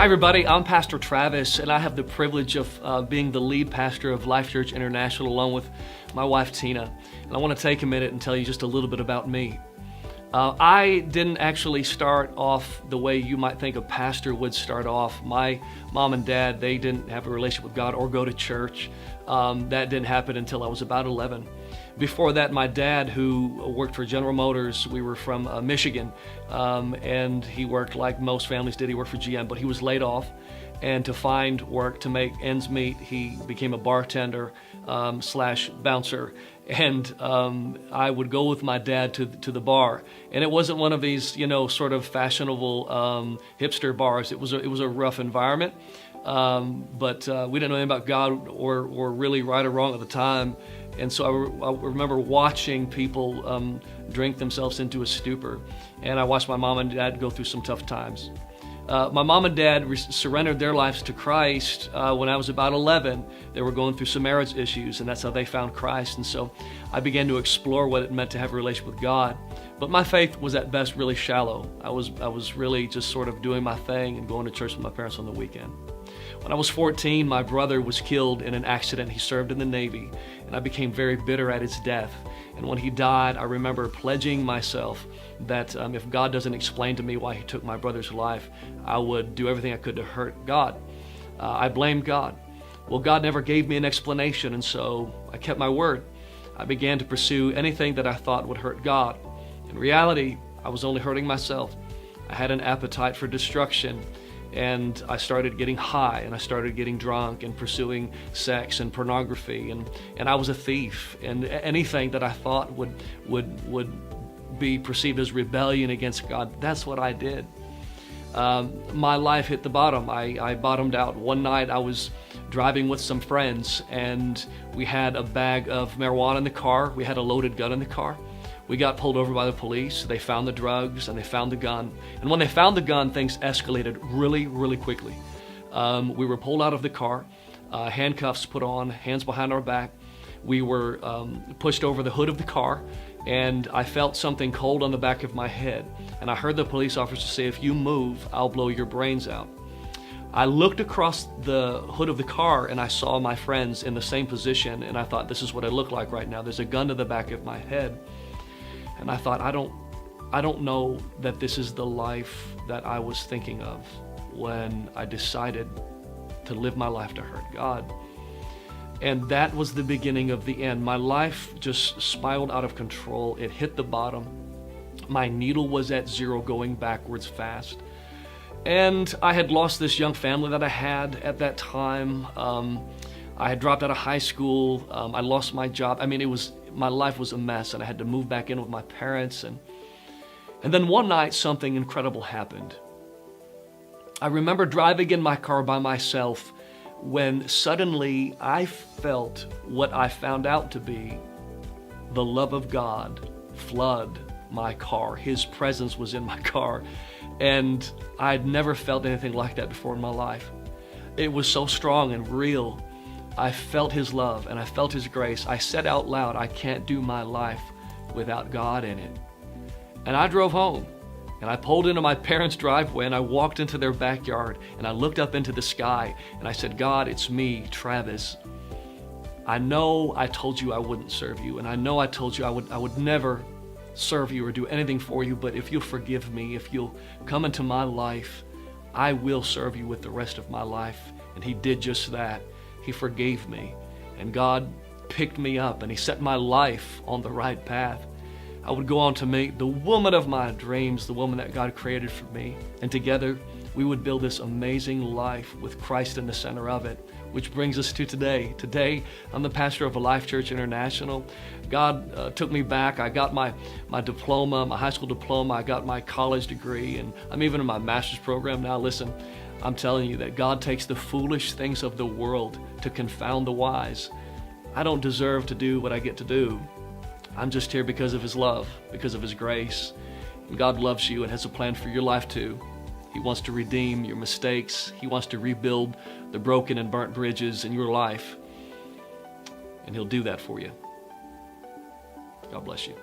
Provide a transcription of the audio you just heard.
Hi everybody, I'm Pastor Travis and I have the privilege of being the lead pastor of Life Church International along with my wife Tina. And I want to take a minute and tell you just a little bit about me. I didn't actually start off the way you might think a pastor would start off. My mom and dad, they didn't have a relationship with God or go to church. That didn't happen until I was about 11. Before that, my dad, who worked for General Motors, we were from Michigan, and he worked like most families did. He worked for GM, but he was laid off. And to find work to make ends meet, he became a bartender slash bouncer. And I would go with my dad to the bar, and it wasn't one of these, sort of fashionable hipster bars. It was a rough environment, but we didn't know anything about God or really right or wrong at the time. And so I remember watching people drink themselves into a stupor, and I watched my mom and dad go through some tough times. My mom and dad surrendered their lives to Christ when I was about 11. They were going through some marriage issues, and that's how they found Christ. And so I began to explore what it meant to have a relationship with God. But my faith was at best really shallow. I was really just sort of doing my thing and going to church with my parents on the weekend. When I was 14, my brother was killed in an accident. He served in the Navy, and I became very bitter at his death. And when he died, I remember pledging myself that if God doesn't explain to me why he took my brother's life, I would do everything I could to hurt God. I blamed God. Well, God never gave me an explanation, and so I kept my word. I began to pursue anything that I thought would hurt God. In reality, I was only hurting myself. I had an appetite for destruction, and I started getting high, and I started getting drunk and pursuing sex and pornography, and I was a thief, and anything that I thought would be perceived as rebellion against God, that's what I did. My life hit the bottom. I bottomed out. One night I was driving with some friends, and we had a bag of marijuana in the car. We had a loaded gun in the car. We got pulled over by the police. They found the drugs and they found the gun. And when they found the gun, things escalated really, really quickly. We were pulled out of the car, handcuffs put on, hands behind our back. We were pushed over the hood of the car, and I felt something cold on the back of my head. And I heard the police officer say, "If you move, I'll blow your brains out." I looked across the hood of the car and I saw my friends in the same position, and I thought, this is what I look like right now. There's a gun to the back of my head. And I thought, I don't know that this is the life that I was thinking of when I decided to live my life to hurt God. And that was the beginning of the end. My life just spiraled out of control. It hit the bottom. My needle was at zero, going backwards fast. And I had lost this young family that I had at that time. I had dropped out of high school. I lost my job. I mean, my life was a mess, and I had to move back in with my parents. And then one night, something incredible happened. I remember driving in my car by myself when suddenly I felt what I found out to be the love of God flood my car. His presence was in my car, and I'd never felt anything like that before in my life. It was so strong and real. I felt His love and I felt His grace. I said out loud, I can't do my life without God in it. And I drove home, and I pulled into my parents' driveway, and I walked into their backyard, and I looked up into the sky, and I said, God, it's me, Travis. I know I told you I wouldn't serve you, and I know I told you I would never serve you or do anything for you, but if you'll forgive me, if you'll come into my life, I will serve you with the rest of my life. And He did just that. He forgave me, and God picked me up, and He set my life on the right path. I would go on to meet the woman of my dreams, the woman that God created for me, and together we would build this amazing life with Christ in the center of it, which brings us to today. Today, I'm the pastor of Life Church International. God took me back. I got my diploma, my high school diploma. I got my college degree, and I'm even in my master's program now. Listen, I'm telling you that God takes the foolish things of the world to confound the wise. I don't deserve to do what I get to do. I'm just here because of His love, because of His grace. And God loves you and has a plan for your life too. He wants to redeem your mistakes. He wants to rebuild the broken and burnt bridges in your life. And He'll do that for you. God bless you.